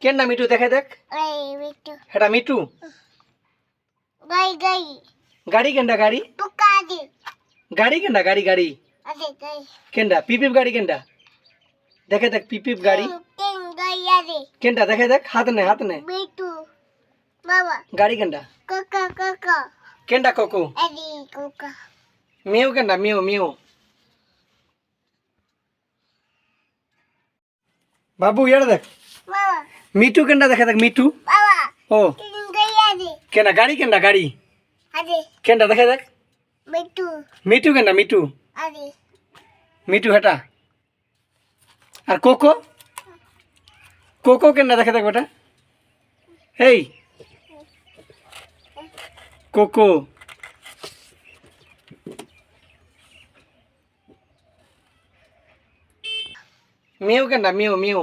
কেননা মিঠু দেখে দেখ এই বিটু এটা মিঠু গাই গাই গাড়ি কেনটা গাড়ি পুকাদি গাড়ি কেনটা গাড়ি গাড়ি আদে গাই কেনটা পিপিপ গাড়ি কেনটা দেখে দেখ পিপিপ গাড়ি টিং গাই আদে কেনটা দেখে দেখ হাত নে বিটু বাবা গাড়ি কেনটা কাকা কাকা কেনটা কোকো আদি কাকা মিউ কেনটা মিউ মিউ বাবু ইয়ার দেখ বাবা মিঠু কেনটা দেখে দেখ মিঠু বাবা ও টিং গাই আদে কেনটা গাড়ি কেনটা গাড়ি আদে কেনটা দেখে দেখ বিটু মিঠু কেনটা মিঠু আদে মিঠু হেটা আর কোকো কোকো কেনটা দেখে দেখ বেটা এই কোকো মিউ কেনটা মিউ মিউ